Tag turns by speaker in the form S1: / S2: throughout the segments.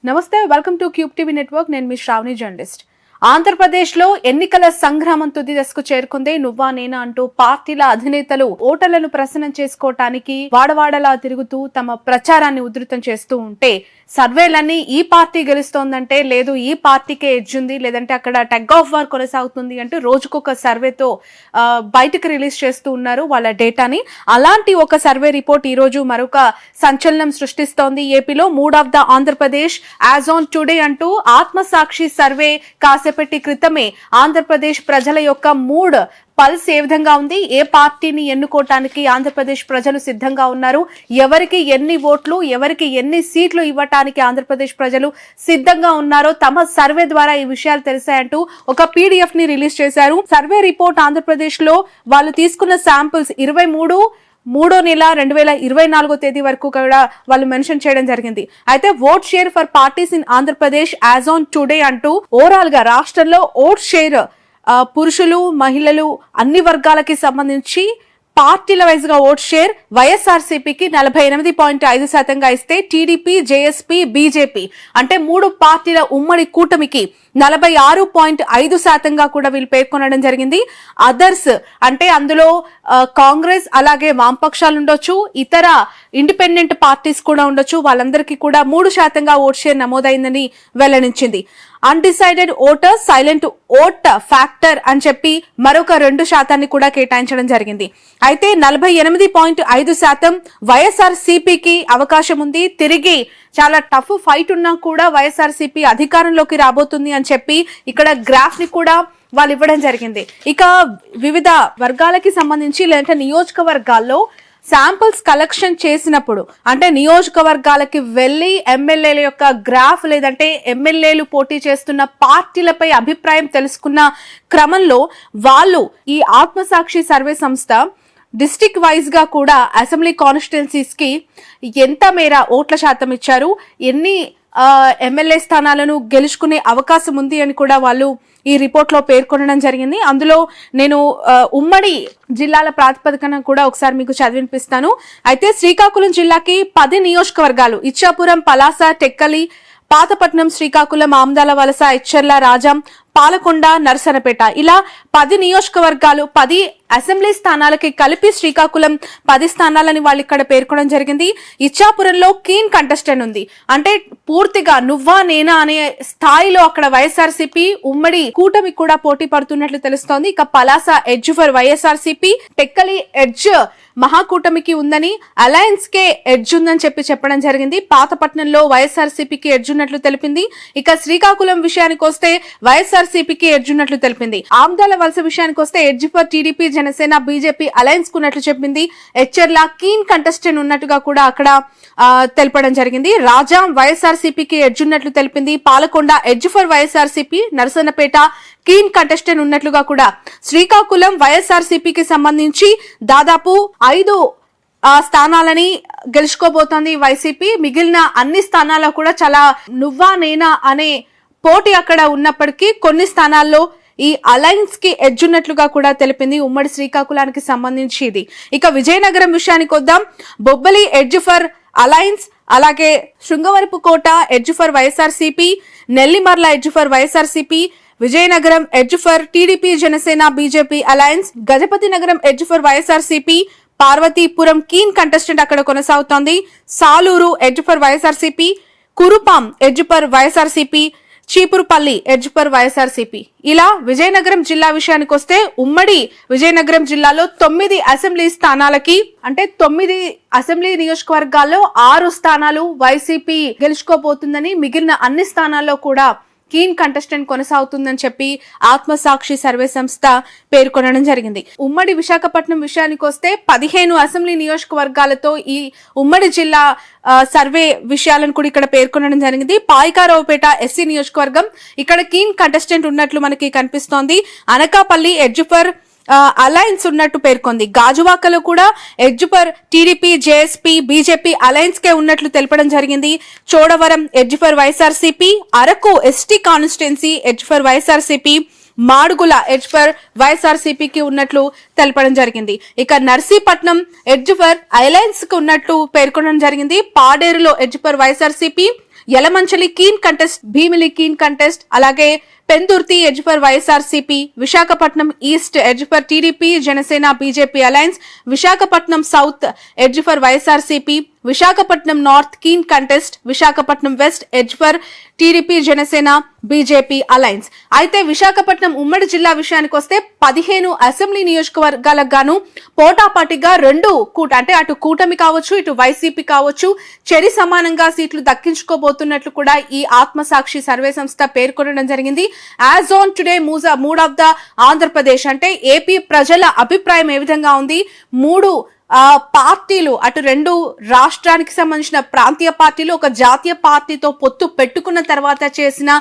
S1: నమస్తే, welcome to cube TV network. నేను మీ Shravani journalist. ఆంధ్రప్రదేశ్లో ఎన్నికల సంగ్రామం తుది దశకు చేరుకుంది. నువ్వా నేనా అంటూ పార్టీల అధినేతలు ఓటర్లను ప్రసన్నం చేసుకోవటానికి వాడవాడలా తిరుగుతూ తమ ప్రచారాన్ని ఉధృతం చేస్తూ ఉంటే సర్వేలన్నీ ఈ పార్టీ గెలుస్తోందంటే లేదు ఈ పార్టీకే ఎడ్జుంది, లేదంటే అక్కడ టగ్ ఆఫ్ వార్ కొనసాగుతుంది అంటూ రోజుకొక సర్వేతో బయటకు రిలీజ్ చేస్తూ ఉన్నారు వాళ్ళ డేటాని. అలాంటి ఒక సర్వే రిపోర్ట్ ఈ రోజు మరొక సంచలనం సృష్టిస్తోంది. ఏపీలో mood of the Andhra Pradesh as on today అంటూ ఆత్మసాక్షి సర్వే కాసేపటి క్రితమే ఆంధ్రప్రదేశ్ ప్రజల యొక్క మూడ్ పల్స్ ఏ విధంగా ఉంది, ఏ పార్టీని ఎన్నుకోవటానికి ఆంధ్రప్రదేశ్ ప్రజలు సిద్ధంగా ఉన్నారు, ఎవరికి ఎన్ని ఓట్లు ఎవరికి ఎన్ని సీట్లు ఇవ్వటానికి ఆంధ్రప్రదేశ్ ప్రజలు సిద్ధంగా ఉన్నారో తమ సర్వే ద్వారా ఈ విషయాలు తెలిసాయంటూ ఒక PDF ని రిలీజ్ చేశారు. సర్వే రిపోర్ట్ ఆంధ్రప్రదేశ్ లో వాళ్ళు తీసుకున్న శాంపిల్స్ 23వ నెల 2024 తేదీ వరకు కూడా వాళ్ళు మెన్షన్ చేయడం జరిగింది. అయితే vote share for parties in Andhra Pradesh as on today అంటూ ఓవరాల్ గా రాష్ట్రంలో ఓట్ షేర్ పురుషులు మహిళలు అన్ని వర్గాలకి సంబంధించి పార్టీల వైజ్ గా ఓట్ షేర్ వైఎస్ఆర్సీపీకి 48.5%గా ఇస్తే టీడీపీ, జేఎస్పీ, బీజేపీ అంటే మూడు పార్టీల ఉమ్మడి కూటమికి 46.5%గా కూడా వీళ్ళు పేర్కొనడం జరిగింది. అదర్స్ అంటే అందులో కాంగ్రెస్ అలాగే వామపక్షాలు ఉండొచ్చు, ఇతర ఇండిపెండెంట్ పార్టీస్ కూడా ఉండొచ్చు, వాళ్ళందరికీ కూడా 3%గా ఓట్ షేర్ నమోదైందని వెల్లడించింది. Undecided voters, silent vote factor అని చెప్పి మరొక 2% కూడా కేటాయించడం జరిగింది. అయితే 48.5% వైఎస్ఆర్సీపీకి అవకాశం ఉంది. తిరిగి చాలా టఫ్ ఫైట్ ఉన్నా కూడా వైఎస్ఆర్సీపీ అధికారంలోకి రాబోతుంది అని చెప్పి ఇక్కడ గ్రాఫ్ ని కూడా వాళ్ళు ఇవ్వడం జరిగింది. ఇక వివిధ వర్గాలకి సంబంధించి లేదంటే నియోజకవర్గాల్లో శాంపిల్స్ కలెక్షన్ చేసినప్పుడు అంటే నియోజకవర్గాలకి వెళ్లి ఎమ్మెల్యేల యొక్క గ్రాఫ్ లేదంటే ఎమ్మెల్యేలు పోటీ చేస్తున్న పార్టీలపై అభిప్రాయం తెలుసుకున్న క్రమంలో వాళ్ళు ఈ ఆత్మసాక్షి సర్వే సంస్థ డిస్ట్రిక్ట్ వైజ్ గా కూడా అసెంబ్లీ కాన్స్టిట్యున్సీస్ కి ఎంత మేర ఓట్ల శాతం ఇచ్చారు, ఎన్ని ఎమ్మెల్యే స్థానాలను గెలుచుకునే అవకాశం ఉంది అని కూడా వాళ్ళు ఈ రిపోర్ట్ లో పేర్కొనడం జరిగింది. అందులో నేను ఉమ్మడి జిల్లాల ప్రాతిపదికన కూడా ఒకసారి మీకు చదివినిపిస్తాను. అయితే శ్రీకాకుళం జిల్లాకి 10 నియోజకవర్గాలు ఇచ్చాపురం, పలాస, టెక్కలి, పాతపట్నం, శ్రీకాకుళం, ఆమ్దాల వలస, ఎచ్చెర్ల, రాజాం, పాలకొండ, నరసనపేట ఇలా 10 నియోజకవర్గాలు 10 అసెంబ్లీ స్థానాలకి కలిపి శ్రీకాకుళం 10 స్థానాలని వాళ్ళు ఇక్కడ పేర్కొనడం జరిగింది. ఇచ్చాపురంలో కీన్ కంటెస్టెంట్ ఉంది, అంటే పూర్తిగా నువ్వా నేనా అనే స్థాయిలో అక్కడ వైఎస్ఆర్సీపీ ఉమ్మడి కూటమి కూడా పోటీ పడుతున్నట్లు తెలుస్తోంది. ఇక Palasa edge for YSRCP, Tekkali edge మహాకూటమికి ఉందని, అలయన్స్ కే ఎడ్జ్ ఉందని చెప్పడం జరిగింది. పాతపట్నంలో వైఎస్ఆర్సీపీకి ఎడ్జ్ ఉన్నట్లు తెలిపింది. ఇక శ్రీకాకుళం విషయానికి వస్తే వైఎస్ఆర్సీపీకి ఎడ్జ్ ఉన్నట్లు తెలిపింది. ఆమ్దాల వలస విషయానికి వస్తే edge for TDP, Janasena, BJP alliance కున్నట్లు చెప్పింది. ఎచ్చెర్ల కీన్ కంటెస్టెంట్ ఉన్నట్టుగా కూడా అక్కడ తెలపడం జరిగింది. రాజాం వైఎస్ఆర్సీపీకి ఎడ్జ్ ఉన్నట్లు తెలిపింది. Palakonda edge for YSRCP, Narasannapeta keen contestant ఉన్నట్లుగా కూడా శ్రీకాకుళం వైఎస్ఆర్సీపీకి సంబంధించి దాదాపు 5 స్థానాలని గెలుచుకోబోతోంది వైసీపీ. మిగిలిన అన్ని స్థానాల్లో కూడా చాలా నువ్వా నేనా అనే పోటీ అక్కడ ఉన్నప్పటికీ కొన్ని స్థానాల్లో ఈ అలయన్స్ కి ఎడ్జ్ ఉన్నట్లుగా కూడా తెలిపింది ఉమ్మడి శ్రీకాకుళానికి సంబంధించి ఇది. ఇక విజయనగరం విషయానికి వద్దాం. బొబ్బలి ఎడ్జ్ ఫర్ అలయన్స్, అలాగే Srungavarapukota edge for YSRCP, Nellimarla edge for YSRCP, Vizianagaram edge for TDP, Janasena, BJP alliance, Gajapathinagaram edge for YSRCP, Parvathipuram keen contestant అక్కడ కొనసాగుతోంది. Saluru edge for YSRCP, Kurupam edge for YSRCP, Cheepurupalli edge for YSRCP. ఇలా విజయనగరం జిల్లా విషయానికి వస్తే ఉమ్మడి విజయనగరం జిల్లాలో 9 అసెంబ్లీ స్థానాలకి అంటే 9 అసెంబ్లీ నియోజకవర్గాల్లో 6 స్థానాలు వైసీపీ గెలుచుకోబోతుందని, మిగిలిన అన్ని స్థానాల్లో కూడా కీన్ కంటెస్టెంట్ కొనసాగుతుందని చెప్పి ఆత్మసాక్షి సర్వే సంస్థ పేర్కొనడం జరిగింది. ఉమ్మడి విశాఖపట్నం విషయానికి వస్తే 15 అసెంబ్లీ నియోజకవర్గాలతో ఈ ఉమ్మడి జిల్లా సర్వే విషయాలను కూడా ఇక్కడ పేర్కొనడం జరిగింది. పాయికారావుపేట ఎస్సీ నియోజకవర్గం, ఇక్కడ కీన్ కంటెస్టెంట్ ఉన్నట్లు మనకి కనిపిస్తోంది. అనకాపల్లి ఎడ్జ్ ఫర్ అలయన్స్ ఉన్నట్టు పేర్కొంది. గాజువాకలో కూడా edge for TDP, JSP, BJP alliance కే ఉన్నట్లు తెలపడం జరిగింది. Chodavaram edge for YSRCP, Araku ST constituency edge for YSRCP, Madugula edge for వైఎస్ఆర్సీపీకి ఉన్నట్లు తెలపడం జరిగింది. ఇక నర్సీపట్నం ఎడ్జ్ ఫర్ అలయన్స్ కు ఉన్నట్లు పేర్కొనడం జరిగింది. పాడేరులో edge for YSRCP, Yelamanchili keen contest, Bheemili keen contest, అలాగే Pendurthi edge for YSRCP, Visakhapatnam east edge for TDP Janasena BJP alliance, Visakhapatnam south edge for YSRCP, Visakhapatnam north keen contest, Visakhapatnam west edge for TDP Janasena BJP alliance. అయితే విశాఖపట్నం ఉమ్మడి జిల్లా విషయానికి వస్తే 15 అసెంబ్లీ నియోజకవర్గాలకు గాను పోటాపాటిగా అంటే అటు కూటమి కావచ్చు, ఇటు వైసీపీ కావచ్చు, చెరి సమానంగా సీట్లు దక్కించుకోబోతున్నట్లు కూడా ఈ ఆత్మసాక్షి సర్వే సంస్థ పేర్కొనడం జరిగింది. As on today mood of the Andhra Pradesh అంటే ఏపీ ప్రజల అభిప్రాయం ఏ విధంగా ఉంది, 3 పార్టీలు, అటు 2 రాష్ట్రానికి సంబంధించిన ప్రాంతీయ పార్టీలు ఒక జాతీయ పార్టీతో పొత్తు పెట్టుకున్న తర్వాత చేసిన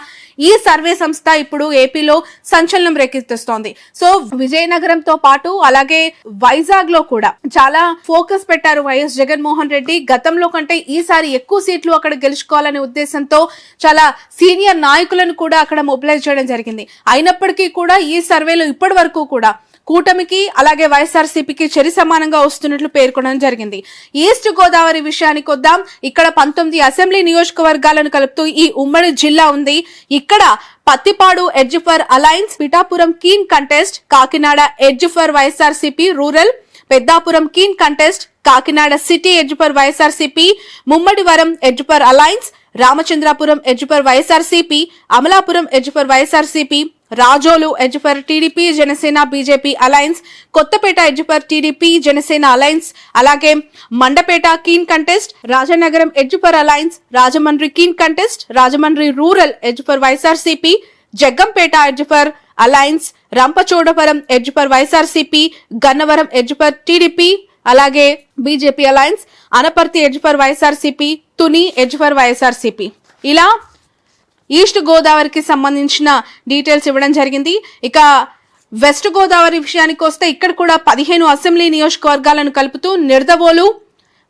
S1: ఈ సర్వే సంస్థ ఇప్పుడు ఏపీలో సంచలనం రేకెత్తిస్తోంది. సో విజయనగరంతో పాటు అలాగే వైజాగ్ లో కూడా చాలా ఫోకస్ పెట్టారు వైఎస్ జగన్మోహన్ రెడ్డి. గతంలో కంటే ఈసారి ఎక్కువ సీట్లు అక్కడ గెలుచుకోవాలనే ఉద్దేశంతో చాలా సీనియర్ నాయకులను కూడా అక్కడ మొబిలైజ్ చేయడం జరిగింది. అయినప్పటికీ కూడా ఈ సర్వేలో ఇప్పటి వరకు కూడా కూటమికి అలాగే వైఎస్ఆర్సీపీకి చెరి సమానంగా వస్తున్నట్లు పేర్కొనడం జరిగింది. ఈస్ట్ గోదావరి విషయానికి వద్దాం. ఇక్కడ 19 అసెంబ్లీ నియోజకవర్గాలను కలుపుతూ ఈ ఉమ్మడి జిల్లా ఉంది. ఇక్కడ Pathipadu edge for alliance, Pithapuram keen contest, Kakinada edge for YSRCP rural, Peddapuram keen contest, Kakinada city edge for YSRCP, Mummidivaram edge for alliance, Ramachandrapuram edge for YSRCP, Amalapuram edge for YSRCP, Razole edge for TDP Janasena BJP alliance, Kothapeta edge for TDP Janasena alliance, అలాగే Mandapeta keen contest, Rajanagaram edge for alliance, Rajahmundry keen contest, Rajahmundry rural edge for YSRCP, Jaggampeta edge for alliance, Rampachodavaram edge for YSRCP, Gannavaram edge for TDP అలాగే BJP alliance, Anaparthi edge for YSRCP, Tuni edge for YSRCP. ఇలా east గోదావరికి సంబంధించిన details ఇవ్వడం జరిగింది. ఇక west Godavari విషయానికి వస్తే ఇక్కడ కూడా 15 అసెంబ్లీ నియోజకవర్గాలను కలుపుతూ నిడదవోలు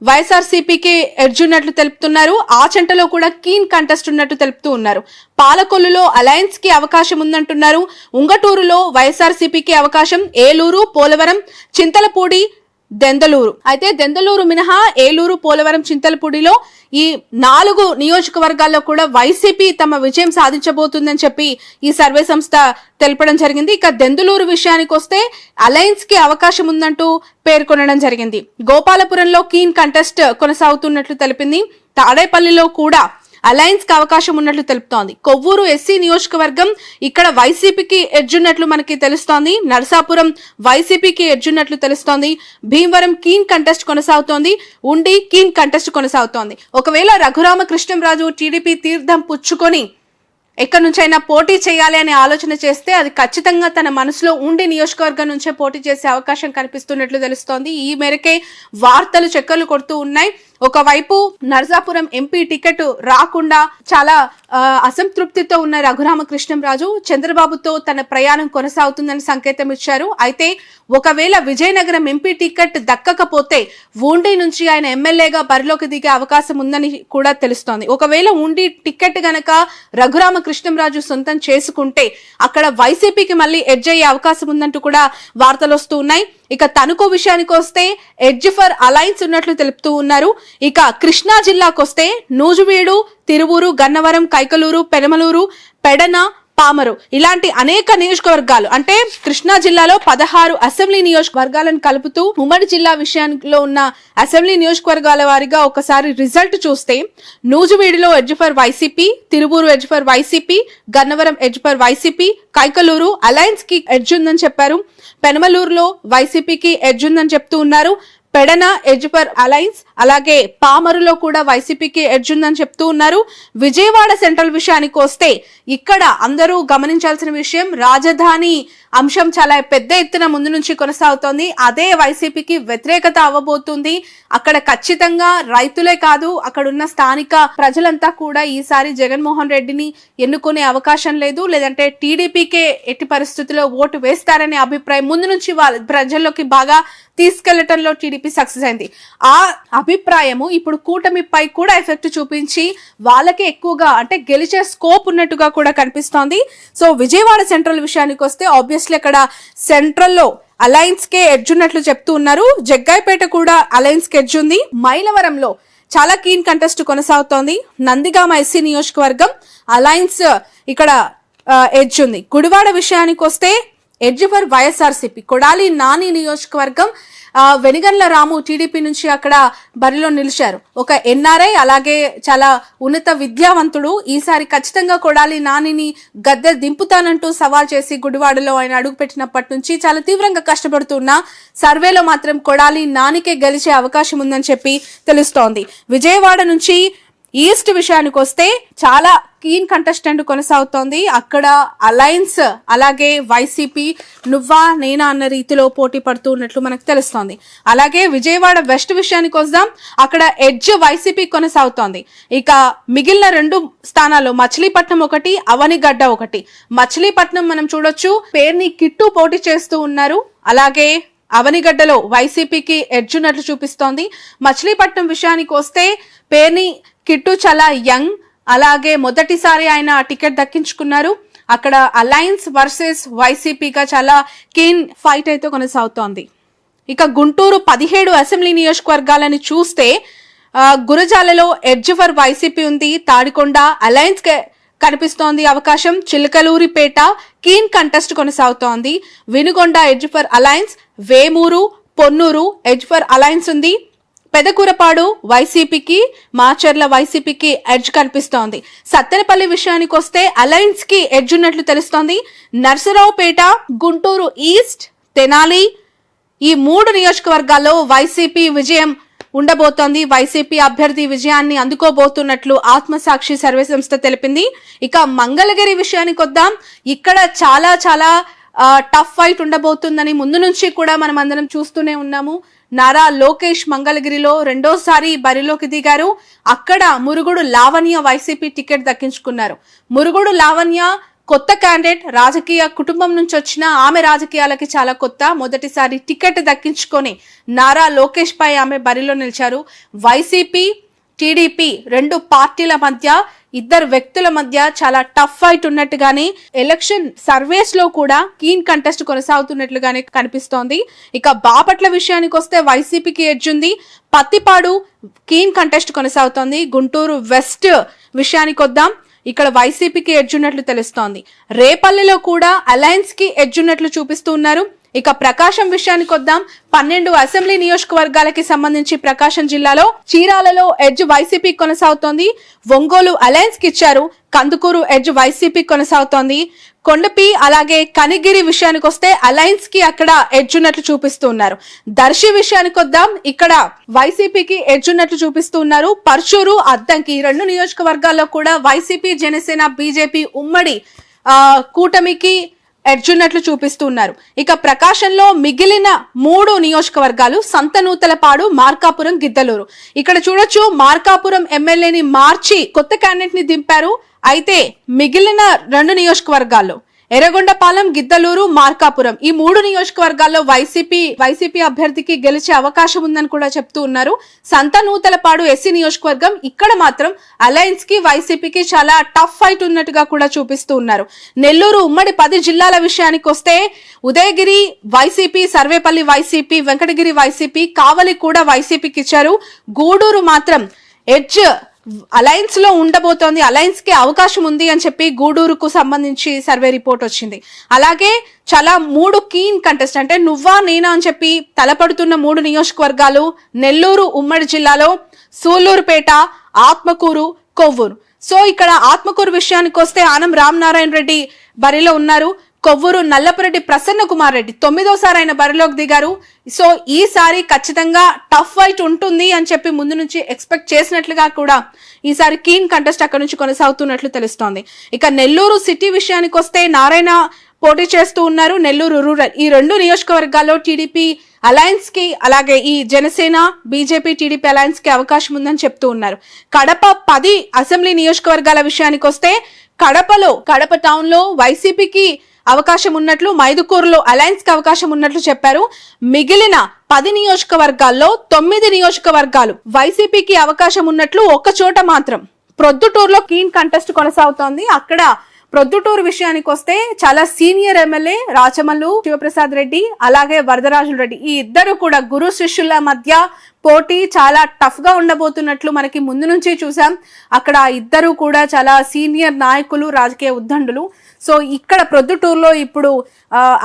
S1: వైఎస్ఆర్సీపీకి ఎడ్జ్ ఉన్నట్లు తెలుపుతున్నారు. ఆచంటలో కూడా కీన్ కంటెస్ట్ ఉన్నట్టు తెలుపుతూ ఉన్నారు. పాలకొల్లులో అలయన్స్ కి అవకాశం ఉందంటున్నారు. ఉంగటూరులో వైఎస్ఆర్సీపీకి అవకాశం, ఏలూరు, పోలవరం, చింతలపూడి, దెందలూరు. అయితే దెందలూరు మినహా ఏలూరు, పోలవరం, చింతలపూడిలో ఈ 4 నియోజకవర్గాల్లో కూడా వైసీపీ తమ విజయం సాధించబోతుందని చెప్పి ఈ సర్వే సంస్థ తెలపడం జరిగింది. ఇక దెందులూరు విషయానికి వస్తే అలయన్స్ కి అవకాశం ఉందంటూ పేర్కొనడం జరిగింది. గోపాలపురంలో కీన్ కంటెస్ట్ కొనసాగుతున్నట్లు తెలిపింది. తాడేపల్లిలో కూడా అలయన్స్ కి అవకాశం ఉన్నట్లు తెలుపుతోంది. కొవ్వూరు ఎస్సీ నియోజకవర్గం ఇక్కడ వైసీపీకి ఎడ్జ్ ఉన్నట్లు మనకి తెలుస్తోంది. నరసాపురం వైసీపీకి ఎడ్జ్ ఉన్నట్లు తెలుస్తోంది. భీమవరం కీన్ కంటెస్ట్ కొనసాగుతోంది. ఉండి కీన్ కంటెస్ట్ కొనసాగుతోంది. ఒకవేళ రఘురామకృష్ణంరాజు టీడీపీ తీర్థం పుచ్చుకొని ఎక్కడి నుంచైనా పోటీ చేయాలి అనే ఆలోచన చేస్తే అది ఖచ్చితంగా తన మనసులో ఉండి నియోజకవర్గం నుంచే పోటీ చేసే అవకాశం కనిపిస్తున్నట్లు తెలుస్తోంది. ఈ మేరకే వార్తలు చక్కర్లు కొడుతూ ఉన్నాయి. ఒకవైపు నరసాపురం ఎంపీ టికెట్ రాకుండా చాలా అసంతృప్తితో ఉన్న రఘురామకృష్ణంరాజు చంద్రబాబుతో తన ప్రయాణం కొనసాగుతుందని సంకేతం ఇచ్చారు. అయితే ఒకవేళ విజయనగరం ఎంపీ టికెట్ దక్కకపోతే ఉండి నుంచి ఆయన ఎమ్మెల్యేగా బరిలోకి దిగే అవకాశం ఉందని కూడా తెలుస్తోంది. ఒకవేళ ఉండి టికెట్ గనక రఘురామకృష్ణంరాజు సొంతం చేసుకుంటే అక్కడ వైసీపీకి మళ్ళీ ఎడ్జ్ అయ్యే అవకాశం ఉందంటూ కూడా వార్తలు వస్తూ ఉన్నాయి. ఇక తణుకు విషయానికి వస్తే ఎడ్జ్ ఫర్ అలయన్స్ ఉన్నట్లు తెలుపుతూ ఉన్నారు. ఇక కృష్ణా జిల్లాకు వస్తే నూజువీడు, తిరువూరు, గన్నవరం, కైకలూరు, పెనమలూరు, పెడన, పామరు ఇలాంటి అనేక నియోజకవర్గాలు అంటే కృష్ణా జిల్లాలో 16 అసెంబ్లీ నియోజకవర్గాలను కలుపుతూ ఉమ్మడి జిల్లా విషయంలో ఉన్న అసెంబ్లీ నియోజకవర్గాల వారిగా ఒకసారి రిజల్ట్ చూస్తే నూజువీడిలో edge for YCP, Tiruvuru edge for YCP, Gannavaram edge for YCP, Kaikaluru alliance కి ఎడ్జ్ ఉందని చెప్పారు. పెనమలూరులో వైసీపీకి ఎడ్జ్ ఉందని చెప్తూ ఉన్నారు. పెడన ఎడ్జ్ ఫర్ అలయన్స్, అలాగే పామరులో కూడా వైసీపీకి ఎడ్జ్ ఉందని చెప్తూ ఉన్నారు. విజయవాడ సెంట్రల్ విషయానికి వస్తే ఇక్కడ అందరూ గమనించాల్సిన విషయం రాజధాని అంశం చాలా పెద్ద ఎత్తున ముందు నుంచి కొనసాగుతోంది. అదే వైసీపీకి వ్యతిరేకత అవ్వబోతుంది. అక్కడ ఖచ్చితంగా రైతులే కాదు అక్కడ ఉన్న స్థానిక ప్రజలంతా కూడా ఈసారి జగన్మోహన్ రెడ్డిని ఎన్నుకునే అవకాశం లేదు, లేదంటే టీడీపీకే ఎట్టి పరిస్థితుల్లో ఓటు వేస్తారనే అభిప్రాయం ముందు నుంచి వాళ్ళ ప్రజల్లోకి బాగా తీసుకెళ్లటంలో టీడీపీ సక్సెస్ అయింది. ఆ అభిప్రాయము ఇప్పుడు కూటమిపై కూడా ఎఫెక్ట్ చూపించి వాళ్ళకి ఎక్కువగా అంటే గెలిచే స్కోప్ ఉన్నట్టుగా కూడా కనిపిస్తోంది. సో విజయవాడ సెంట్రల్ విషయానికి వస్తే ఆబ్వియస్లీ అక్కడ సెంట్రల్ లో అలయన్స్ కే ఎడ్జ్ ఉన్నట్లు చెప్తూ ఉన్నారు. జగ్గాయపేట కూడా అలయన్స్ కి ఎడ్జ్ ఉంది. మైలవరంలో చాలా కీన్ కంటెస్ట్ కొనసాగుతోంది. నందిగామ ఎస్సీ నియోజకవర్గం అలయన్స్ ఇక్కడ ఎడ్జ్ ఉంది. గుడివాడ విషయానికి వస్తే ఎడ్జ్ ఫర్ వైఎస్ఆర్సీపీ. కొడాలి నాని నియోజకవర్గం వెనిగండ్ల రాము టీడీపీ నుంచి అక్కడ బరిలో నిలిచారు. ఒక ఎన్ఆర్ఐ, అలాగే చాలా ఉన్నత విద్యావంతుడు. ఈసారి ఖచ్చితంగా కొడాలి నానిని గద్దె దింపుతానంటూ సవాల్ చేసి గుడివాడలో ఆయన అడుగుపెట్టినప్పటి నుంచి చాలా తీవ్రంగా కష్టపడుతున్న సర్వేలో మాత్రం కొడాలి నానికే గెలిచే అవకాశం ఉందని చెప్పి తెలుస్తోంది. విజయవాడ నుంచి ఈస్ట్ విషయానికి వస్తే చాలా కీన్ కంటెస్టెంట్ కొనసాగుతోంది. అక్కడ అలయన్స్ అలాగే వైసీపీ నువ్వా నేనా అన్న రీతిలో పోటీ పడుతూ ఉన్నట్లు మనకు తెలుస్తోంది. అలాగే విజయవాడ వెస్ట్ విషయానికి వద్దాం. అక్కడ ఎడ్జ్ వైసీపీ కొనసాగుతోంది. ఇక మిగిలిన 2 స్థానాల్లో మచిలీపట్నం ఒకటి, అవనిగడ్డ ఒకటి. మచిలీపట్నం మనం చూడొచ్చు, పేర్ని కిట్టు పోటీ చేస్తూ ఉన్నారు. అలాగే అవనిగడ్డలో వైసీపీకి ఎడ్జ్ ఉన్నట్లు చూపిస్తోంది. మచిలీపట్నం విషయానికి వస్తే పేర్ని కిట్టు చాలా యంగ్, అలాగే మొదటిసారి ఆయన టికెట్ దక్కించుకున్నారు. అక్కడ అలయన్స్ వర్సెస్ వైసీపీగా చాలా కీన్ ఫైట్ అయితే కొనసాగుతోంది. ఇక గుంటూరు 17 అసెంబ్లీ నియోజకవర్గాలని చూస్తే గురజాలలో ఎడ్జ్ ఫర్ వైసీపీ ఉంది. తాడికొండ అలయన్స్ కనిపిస్తోంది అవకాశం. చిలకలూరిపేట కీన్ కంటెస్ట్ కొనసాగుతోంది. Vinukonda edge for alliance, Vemuru Ponnur edge for alliance ఉంది. పెదకూరపాడు వైసీపీకి, మాచర్ల వైసీపీకి ఎడ్జ్ కనిపిస్తోంది. సత్తెనపల్లి విషయానికి వస్తే అలయన్స్ కి ఎడ్జ్ ఉన్నట్లు తెలుస్తోంది. నర్సరావుపేట, గుంటూరు ఈస్ట్, తెనాలి ఈ 3 నియోజకవర్గాల్లో వైసీపీ విజయం ఉండబోతోంది. వైసీపీ అభ్యర్థి విజయాన్ని అందుకోబోతున్నట్లు ఆత్మసాక్షి సర్వే సంస్థ తెలిపింది. ఇక మంగళగిరి విషయానికి వద్దాం. ఇక్కడ చాలా చాలా టఫ్ ఫైట్ ఉండబోతుందని ముందు నుంచి కూడా మనం అందరం చూస్తూనే ఉన్నాము. నారా లోకేష్ మంగళగిరిలో 2వ బరిలోకి దిగారు. అక్కడ మురుగుడు లావణ్య వైసీపీ టికెట్ దక్కించుకున్నారు. మురుగుడు లావణ్య కొత్త క్యాండిడేట్, రాజకీయ కుటుంబం నుంచి వచ్చిన ఆమె రాజకీయాలకి చాలా కొత్త. మొదటిసారి టికెట్ దక్కించుకొని నారా లోకేష్ పై ఆమె బరిలో నిలిచారు. వైసీపీ టీడీపీ 2 పార్టీల మధ్య, 2 వ్యక్తుల మధ్య చాలా టఫ్ ఫైట్ ఉన్నట్టుగానే ఎలక్షన్ సర్వేస్ లో కూడా కీన్ కంటెస్ట్ కొనసాగుతున్నట్లుగానే కనిపిస్తోంది. ఇక బాపట్ల విషయానికి వస్తే వైసీపీకి ఎడ్జ్ ఉంది. పత్తిపాడు కీన్ కంటెస్ట్ కొనసాగుతోంది. గుంటూరు వెస్ట్ విషయానికి వద్దాం. ఇక్కడ వైసీపీకి ఎడ్జ్ ఉన్నట్లు తెలుస్తోంది. రేపల్లిలో కూడా అలయన్స్ కి ఎడ్జ్ ఉన్నట్లు చూపిస్తూ ఉన్నారు. ఇక ప్రకాశం విషయానికి వద్దాం. 12 అసెంబ్లీ నియోజకవర్గాలకి సంబంధించి ప్రకాశం జిల్లాలో చీరాలలో ఎడ్జ్ వైసీపీ కొనసాగుతోంది. ఒంగోలు అలయన్స్ కి ఇచ్చారు. కందుకూరు ఎడ్జ్ వైసీపీ కొనసాగుతోంది. కొండపి అలాగే కనిగిరి విషయానికి వస్తే అలయన్స్ కి అక్కడ ఎడ్జ్ ఉన్నట్లు చూపిస్తూ ఉన్నారు. దర్శి విషయానికి వద్దాం. ఇక్కడ వైసీపీకి ఎడ్జ్ ఉన్నట్లు చూపిస్తూ ఉన్నారు. పర్చూరు, అద్దంకి 2 నియోజకవర్గాల్లో కూడా వైసీపీ, జనసేన, బీజేపీ ఉమ్మడి కూటమికి ఎడ్జ్ ఉన్నట్లు చూపిస్తూ ఉన్నారు. ఇక ప్రకాశంలో మిగిలిన 3 నియోజకవర్గాలు సంతనూతలపాడు, మార్కాపురం, గిద్దలూరు. ఇక్కడ చూడొచ్చు, మార్కాపురం ఎమ్మెల్యేని మార్చి కొత్త క్యాండిడేట్ ని దింపారు. అయితే మిగిలిన 2 నియోజకవర్గాల్లో ఎర్రగొండపాలెం, గిద్దలూరు, మార్కాపురం ఈ 3 నియోజకవర్గాల్లో వైసీపీ అభ్యర్థికి గెలిచే అవకాశం ఉందని కూడా చెప్తూ ఉన్నారు. సంతనూతలపాడు ఎస్సీ నియోజకవర్గం, ఇక్కడ మాత్రం అలయన్స్ కి వైసీపీకి చాలా టఫ్ ఫైట్ ఉన్నట్టుగా కూడా చూపిస్తూ ఉన్నారు. నెల్లూరు ఉమ్మడి 10 జిల్లాల విషయానికి వస్తే ఉదయగిరి వైసీపీ, సర్వేపల్లి వైసీపీ, వెంకటగిరి వైసీపీ, కావలి కూడా వైసీపీకి ఇచ్చారు. గూడూరు మాత్రం ఎడ్జ్ అలయన్స్ లో ఉండబోతోంది, అలయన్స్ కి అవకాశం ఉంది అని చెప్పి గూడూరుకు సంబంధించి సర్వే రిపోర్ట్ వచ్చింది. అలాగే చాలా 3 కీన్ కంటెస్ట్, అంటే నువ్వా నేనా అని చెప్పి తలపడుతున్న 3 నియోజకవర్గాలు నెల్లూరు ఉమ్మడి జిల్లాలో సూళ్లూరుపేట, ఆత్మకూరు, కొవ్వూరు. సో ఇక్కడ ఆత్మకూరు విషయానికి వస్తే ఆనం రామనారాయణ రెడ్డి బరిలో ఉన్నారు. కొవ్వూరు నల్లపురెడ్డి ప్రసన్న కుమార్ రెడ్డి 9వ ఆయన బరిలోకి దిగారు. సో ఈసారి ఖచ్చితంగా టఫ్ ఫైట్ ఉంటుంది అని చెప్పి ముందు నుంచి ఎక్స్పెక్ట్ చేసినట్లుగా కూడా ఈసారి కీన్ కంటెస్ట్ అక్కడ నుంచి కొనసాగుతున్నట్లు తెలుస్తోంది. ఇక నెల్లూరు సిటీ విషయానికి వస్తే నారాయణ పోటీ చేస్తూ ఉన్నారు. నెల్లూరు రూరల్ ఈ 2 నియోజకవర్గాల్లో టీడీపీ అలయన్స్ కి, అలాగే ఈ జనసేన, బీజేపీ, టీడీపీ అలయన్స్ కి అవకాశం ఉందని చెప్తూ ఉన్నారు. కడప 10 అసెంబ్లీ నియోజకవర్గాల విషయానికి వస్తే కడప టౌన్ లో వైసీపీకి అవకాశం ఉన్నట్లు, మైదుకూరులో అలయన్స్ కి అవకాశం ఉన్నట్లు చెప్పారు. మిగిలిన 10 నియోజకవర్గాల్లో 9 నియోజకవర్గాలు వైసీపీకి అవకాశం ఉన్నట్లు, ఒక్క చోట మాత్రం ప్రొద్దుటూరులో కీన్ కంటెస్ట్ కొనసాగుతోంది. అక్కడ ప్రొద్దుటూరు విషయానికి వస్తే చాలా సీనియర్ ఎమ్మెల్యే రాచమల్లు శివప్రసాద్ రెడ్డి అలాగే వరదరాజుల రెడ్డి ఈ ఇద్దరు కూడా గురు శిష్యుల మధ్య పోటీ చాలా టఫ్ గా ఉండబోతున్నట్లు మనకి ముందు నుంచి చూసాం. అక్కడ ఇద్దరు కూడా చాలా సీనియర్ నాయకులు, రాజకీయ ఉద్దండులు. సో ఇక్కడ ప్రొద్దుటూరులో ఇప్పుడు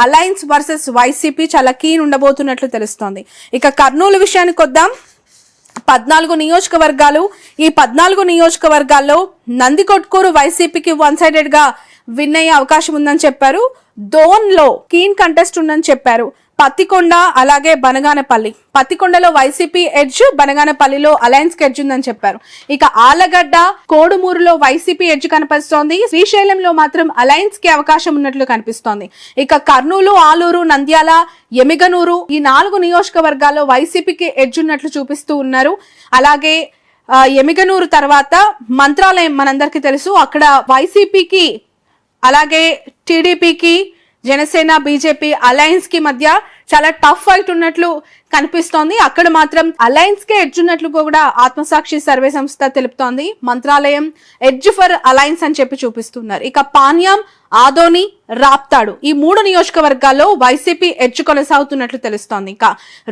S1: అలయన్స్ వర్సెస్ వైసీపీ చాలా కీన్ ఉండబోతున్నట్లు తెలుస్తోంది. ఇక కర్నూలు విషయానికి వద్దాం. 14 నియోజకవర్గాలు. ఈ 14 నియోజకవర్గాల్లో నందికొట్కూరు వైసీపీకి వన్ సైడెడ్ గా విన్ అయ్యే అవకాశం ఉందని చెప్పారు. దోన్ లో కీన్ కంటెస్ట్ ఉందని చెప్పారు. పత్తికొండ అలాగే బనగానపల్లి. పత్తికొండలో వైసీపీ ఎడ్జ్, బనగానపల్లిలో అలయన్స్ ఎడ్జ్ ఉందని చెప్పారు. ఇక ఆలగడ్డ, కోడుమూరులో వైసీపీ ఎడ్జ్ కనిపిస్తోంది. శ్రీశైలంలో మాత్రం అలయన్స్ కి అవకాశం ఉన్నట్లు కనిపిస్తోంది. ఇక కర్నూలు, ఆలూరు, నంద్యాల, ఎమిగనూరు ఈ 4 నియోజకవర్గాల్లో వైసీపీకి ఎడ్జ్ ఉన్నట్లు చూపిస్తూ ఉన్నారు. అలాగే ఎమిగనూరు తర్వాత మంత్రాలయం మనందరికీ తెలుసు. అక్కడ వైసీపీకి అలాగే టీడీపీకి, జనసేన, బీజేపీ అలయన్స్ కి మధ్య చాలా టఫ్ ఫైట్ ఉన్నట్లు కనిపిస్తోంది. అక్కడ మాత్రం అలయన్స్ కే ఎడ్జ్ ఉన్నట్లు కూడా ఆత్మసాక్షి సర్వే సంస్థ తెలుపుతోంది. మంత్రాలయం ఎడ్జ్ ఫర్ అలయన్స్ అని చెప్పి చూపిస్తున్నారు. ఇక పాణ్యం, ఆదోని, రాప్తాడు ఈ 3 నియోజకవర్గాల్లో వైసీపీ ఎడ్జ్ కొనసాగుతున్నట్లు తెలుస్తోంది. ఇక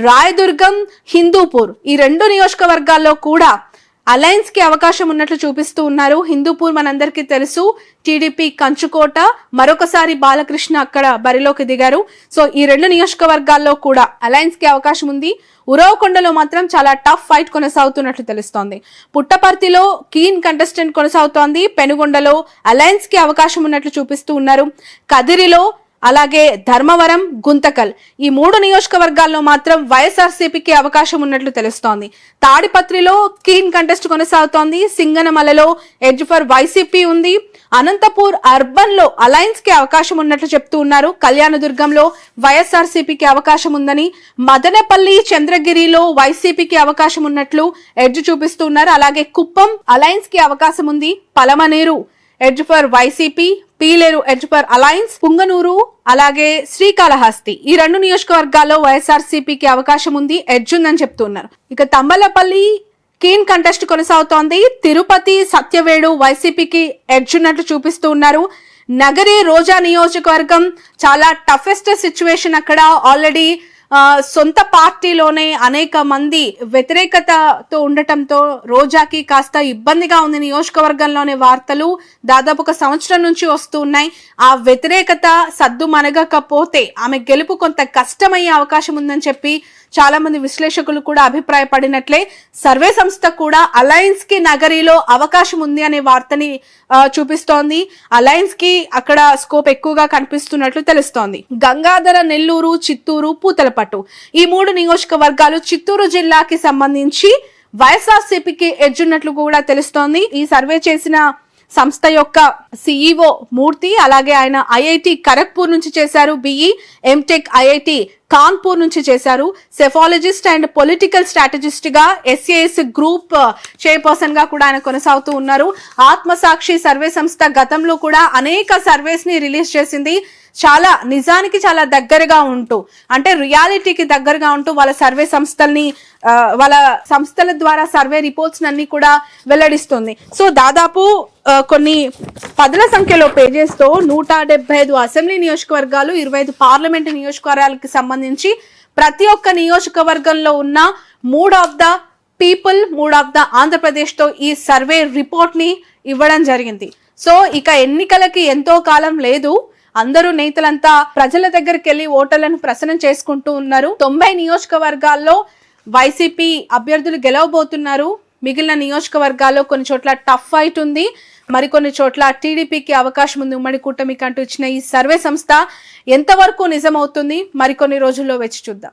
S1: రాయదుర్గం, హిందూపూర్ ఈ 2 నియోజకవర్గాల్లో కూడా అలయన్స్ కి అవకాశం ఉన్నట్లు చూపిస్తూ ఉన్నారు. హిందూపూర్ మనందరికీ తెలుసు, టీడీపీ కంచుకోట. మరొకసారి బాలకృష్ణ అక్కడ బరిలోకి దిగారు. సో ఈ 2 నియోజకవర్గాల్లో కూడా అలయన్స్ కి అవకాశం ఉంది. ఉరవకొండలో మాత్రం చాలా టఫ్ ఫైట్ కొనసాగుతున్నట్లు తెలుస్తోంది. పుట్టపర్తిలో కీన్ కంటెస్టెంట్ కొనసాగుతోంది. పెనుగొండలో అలయన్స్ కి అవకాశం ఉన్నట్లు చూపిస్తూ ఉన్నారు. కదిరిలో అలాగే ధర్మవరం, గుంతకల్ ఈ 3 నియోజకవర్గాల్లో మాత్రం వైఎస్ఆర్సీపీకి అవకాశం ఉన్నట్లు తెలుస్తోంది. తాడిపత్రిలో కీన్ కంటెస్ట్ కొనసాగుతోంది. సింగనమలలో ఎడ్జ్ ఫర్ వైసీపీ ఉంది. అనంతపూర్ అర్బన్ లో అలయన్స్ కి అవకాశం ఉన్నట్లు చెప్తూ ఉన్నారు. కళ్యాణదుర్గంలో వైఎస్ఆర్సీపీకి అవకాశం ఉందని, మదనపల్లి, చంద్రగిరిలో వైసీపీకి అవకాశం ఉన్నట్లు ఎడ్జ్ చూపిస్తూ ఉన్నారు. అలాగే కుప్పం అలయన్స్ కి అవకాశం ఉంది. Palamaner edge for YCP, Pileru edge for alliance, Punganur అలాగే శ్రీకాళహస్తి ఈ 2 నియోజకవర్గాల్లో వైఎస్ఆర్సీపీకి అవకాశం ఉంది, ఎడ్జ్ ఉందని చెప్తున్నారు. ఇక తంబలపల్లి కీన్ కంటెస్ట్ కొనసాగుతోంది. తిరుపతి, సత్యవేడు వైసీపీకి ఎడ్జ్ ఉన్నట్లు చూపిస్తూ ఉన్నారు. నగరి, రోజా నియోజకవర్గం చాలా టఫెస్ట్ సిచ్యువేషన్. అక్కడ ఆల్రెడీ సొంత పార్టీలోనే అనేక మంది వ్యతిరేకతతో ఉండటంతో రోజాకి కాస్త ఇబ్బందిగా ఉంది. నియోజకవర్గంలోనే వార్తలు దాదాపు 1 సంవత్సరం నుంచి వస్తూ ఉన్నాయి. ఆ వ్యతిరేకత సద్దు మనగకపోతే ఆమె గెలుపు కొంత కష్టమయ్యే అవకాశం ఉందని చెప్పి చాలా మంది విశ్లేషకులు కూడా అభిప్రాయపడినట్లే సర్వే సంస్థ కూడా అలయన్స్ కి నగరిలో అవకాశం ఉంది అనే వార్తని చూపిస్తోంది. అలయన్స్ కి అక్కడ స్కోప్ ఎక్కువగా కనిపిస్తున్నట్లు తెలుస్తోంది. గంగాధర, నెల్లూరు, చిత్తూరు, పూతలపట్టు ఈ 3 నియోజకవర్గాలు చిత్తూరు జిల్లాకి సంబంధించి వైఎస్ఆర్సీపీకి ఎడ్జ్ ఉన్నట్లు కూడా తెలుస్తోంది. ఈ సర్వే చేసిన సంస్థ యొక్క సిఇఓ మూర్తి, అలాగే ఆయన ఐఐటి ఖరగ్పూర్ నుంచి చేశారు బిఈ, ఎంటెక్ ఐఐటి కాన్పూర్ నుంచి చేశారు. సెఫాలజిస్ట్ అండ్ పొలిటికల్ స్ట్రాటజిస్ట్ గా ఎస్ఏఎస్ గ్రూప్ చైర్పర్సన్ గా కూడా ఆయన కొనసాగుతూ ఉన్నారు. ఆత్మసాక్షి సర్వే సంస్థ గతంలో కూడా అనేక సర్వేస్ ని రిలీజ్ చేసింది. చాలా నిజానికి చాలా దగ్గరగా ఉంటూ, అంటే రియాలిటీకి దగ్గరగా ఉంటూ వాళ్ళ సర్వే సంస్థల్ని, వాళ్ళ సంస్థల ద్వారా సర్వే రిపోర్ట్స్ అన్ని కూడా వెల్లడిస్తుంది. సో దాదాపు కొన్ని 10ల సంఖ్యలో పేజెస్ తో 175 అసెంబ్లీ నియోజకవర్గాలు, 25 పార్లమెంట్ నియోజకవర్గాలకు సంబంధించి ప్రతి ఒక్క నియోజకవర్గంలో ఉన్న 3 of the people, 3 of the Andhra Pradesh తో ఈ సర్వే రిపోర్ట్ ని ఇవ్వడం జరిగింది. సో ఇక ఎన్నికలకి ఎంతో కాలం లేదు. అందరూ నేతలంతా ప్రజల దగ్గరికి వెళ్లి ఓటర్లను ప్రసన్నం చేసుకుంటూ ఉన్నారు. 90 నియోజకవర్గాల్లో వైసీపీ అభ్యర్థులు గెలవబోతున్నారు. మిగిలిన నియోజకవర్గాల్లో కొన్ని చోట్ల టఫ్ ఫైట్ ఉంది, మరికొన్ని చోట్ల టీడీపీకి అవకాశం ఉంది. ఉమ్మడి కూటమికి అంటూ ఇచ్చిన ఈ సర్వే సంస్థ ఎంతవరకు నిజమవుతుంది మరికొన్ని రోజుల్లో వేచి చూద్దాం.